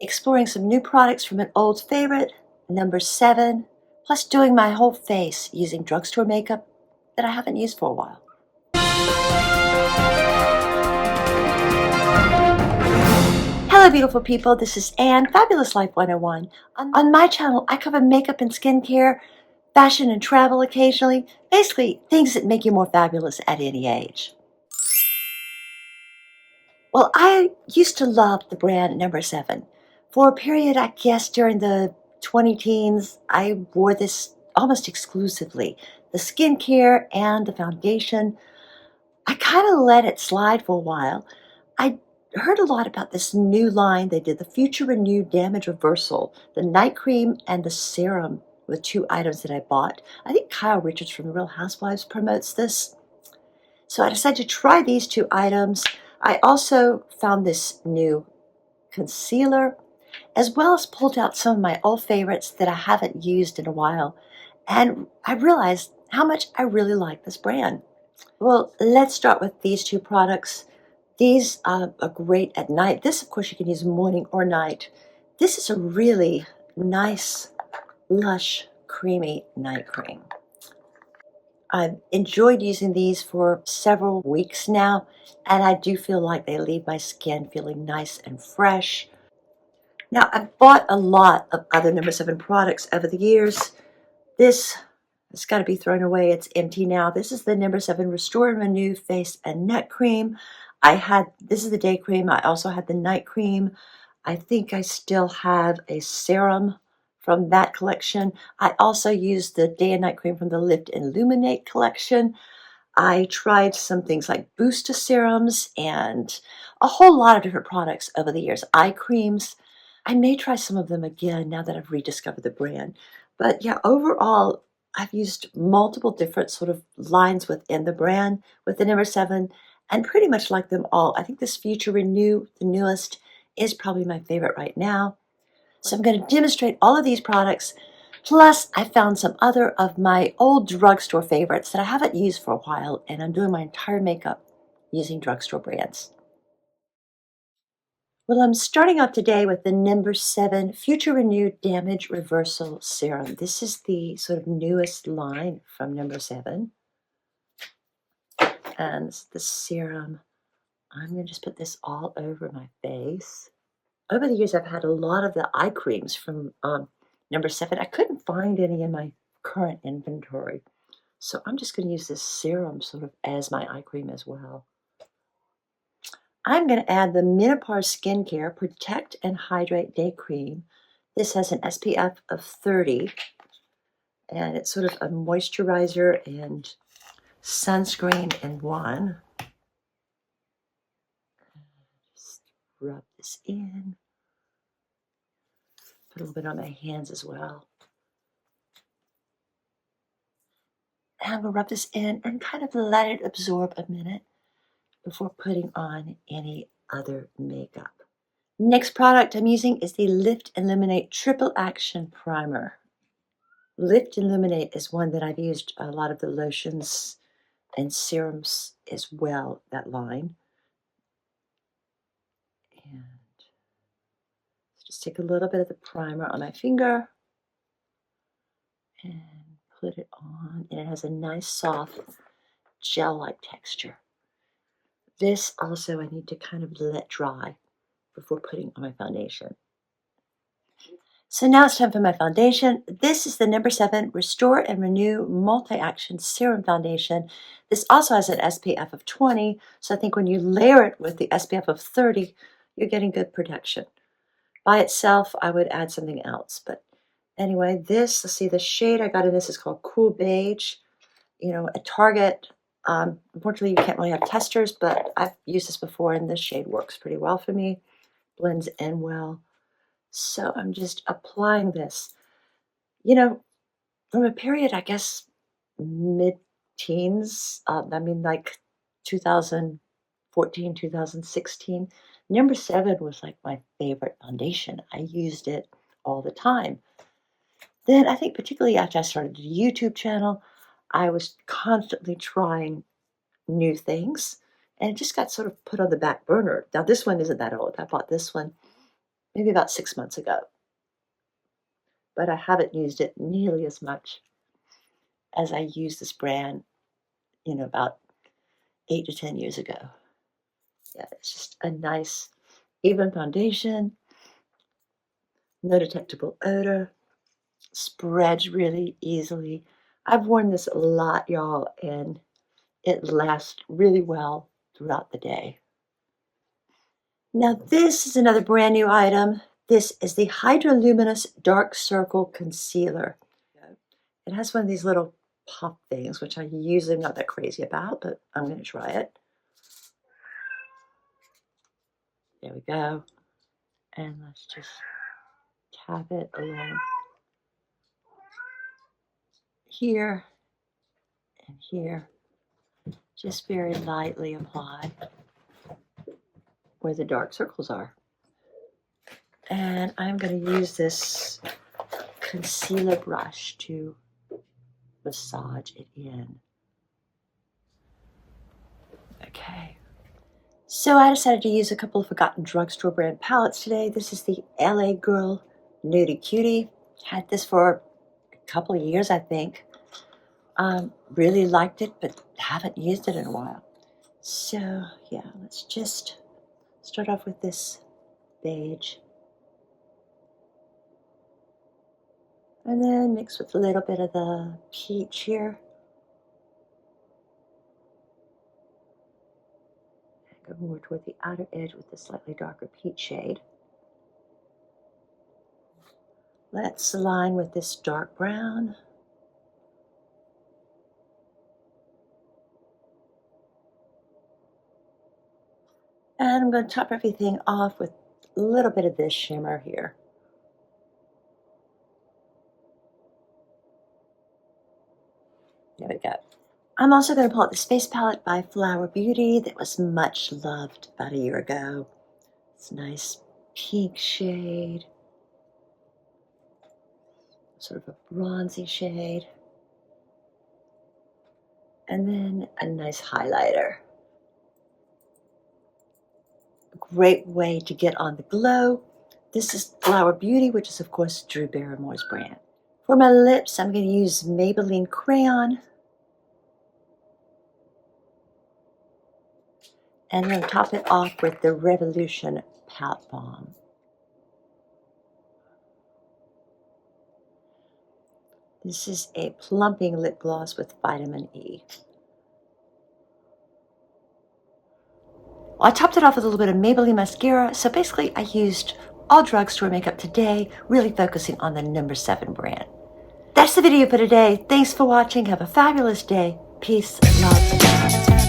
exploring some new products from an old favorite, number 7, plus doing my whole face using drugstore makeup that I haven't used for a while. Hello, beautiful people. This is Anne, Fabulous Life 101. On my channel, I cover makeup and skincare, fashion and travel occasionally, basically things that make you more fabulous at any age. Well, I used to love the brand number 7. For a period, I guess, during the 20 teens, I wore this almost exclusively. The skincare and the foundation. I kind of let it slide for a while. I heard a lot about this new line they did, the Future Renew Damage Reversal, the night cream and the serum were 2 items that I bought. I think Kyle Richards from The Real Housewives promotes this. So I decided to try these 2 items. I also found this new concealer, as well as pulled out some of my old favorites that I haven't used in a while. And I realized how much I really like this brand. Well, let's start with these 2 products. These are great at night. This, of course, you can use morning or night. This is a really nice, lush, creamy night cream. I've enjoyed using these for several weeks now, and I do feel like they leave my skin feeling nice and fresh. Now, I've bought a lot of other number 7 products over the years. This has got to be thrown away. It's empty now. This is the number 7 Restore and Renew Face and Neck Cream. This is the day cream. I also had the night cream. I think I still have a serum from that collection. I also used the day and night cream from the Lift and Illuminate collection. I tried some things like booster serums and a whole lot of different products over the years. Eye creams. I may try some of them again now that I've rediscovered the brand. But yeah, overall, I've used multiple different sort of lines within the brand with the number 7 and pretty much like them all. I think this Future Renew, the newest, is probably my favorite right now. So I'm going to demonstrate all of these products. Plus, I found some other of my old drugstore favorites that I haven't used for a while, and I'm doing my entire makeup using drugstore brands. Well, I'm starting off today with the number 7 Future Renew Damage Reversal Serum. This is the sort of newest line from number 7. And this is the serum. I'm going to just put this all over my face. Over the years, I've had a lot of the eye creams from number 7. I couldn't find any in my current inventory. So I'm just going to use this serum sort of as my eye cream as well. I'm going to add the Menopause Skincare Protect and Hydrate Day Cream. This has an SPF of 30, and it's sort of a moisturizer and sunscreen in one. Just rub this in. Put a little bit on my hands as well. And I'm going to rub this in and kind of let it absorb a minute before putting on any other makeup. Next product I'm using is the Lift and Illuminate Triple Action Primer. Lift and Illuminate is one that I've used a lot of the lotions and serums as well, that line. And just take a little bit of the primer on my finger and put it on, and it has a nice soft gel-like texture. This also I need to kind of let dry before putting on my foundation. So now it's time for my foundation. This is the number 7 Restore and Renew Multi-Action Serum Foundation. This also has an SPF of 20, so I think when you layer it with the SPF of 30, you're getting good protection. By itself, I would add something else. But anyway, let's see, the shade I got in this is called Cool Beige. You know, at Target, unfortunately, you can't really have testers, but I've used this before, and this shade works pretty well for me. Blends in well. So I'm just applying this, you know, from a period, I guess, mid-teens, like 2014, 2016. Number 7 was like my favorite foundation. I used it all the time. Then I think particularly after I started a YouTube channel, I was constantly trying new things, and it just got sort of put on the back burner. Now this one isn't that old. I bought this one maybe about 6 months ago, but I haven't used it nearly as much as I used this brand, about 8 to 10 years ago. Yeah, it's just a nice, even foundation, no detectable odor, spreads really easily. I've worn this a lot, y'all, and it lasts really well throughout the day. Now, this is another brand new item. This is the Hydroluminous Dark Circle Concealer. It has one of these little pop things, which I usually am not that crazy about, but I'm going to try it. There we go. And let's just tap it along here and here. Just very lightly apply where the dark circles are. And I'm going to use this concealer brush to massage it in. Okay. So I decided to use a couple of forgotten drugstore brand palettes today. This is the LA Girl Nudie Cutie. Had this for a couple of years, I think. Really liked it, but haven't used it in a while. So yeah, let's just start off with this beige. And then mix with a little bit of the peach here. And go more toward the outer edge with the slightly darker peach shade. Let's align with this dark brown. And I'm going to top everything off with a little bit of this shimmer here. There we go. I'm also going to pull out this face palette by Flower Beauty that was much loved about a year ago. It's a nice pink shade, sort of a bronzy shade, and then a nice highlighter. A great way to get on the glow. This is Flower Beauty, which is of course Drew Barrymore's brand. For my lips, I'm going to use Maybelline Crayon. And then top it off with the Revolution Pout Balm. This is a plumping lip gloss with vitamin E. Well, I topped it off with a little bit of Maybelline mascara. So basically, I used all drugstore makeup today, really focusing on the No. 7 brand. That's the video for today. Thanks for watching. Have a fabulous day. Peace, love, and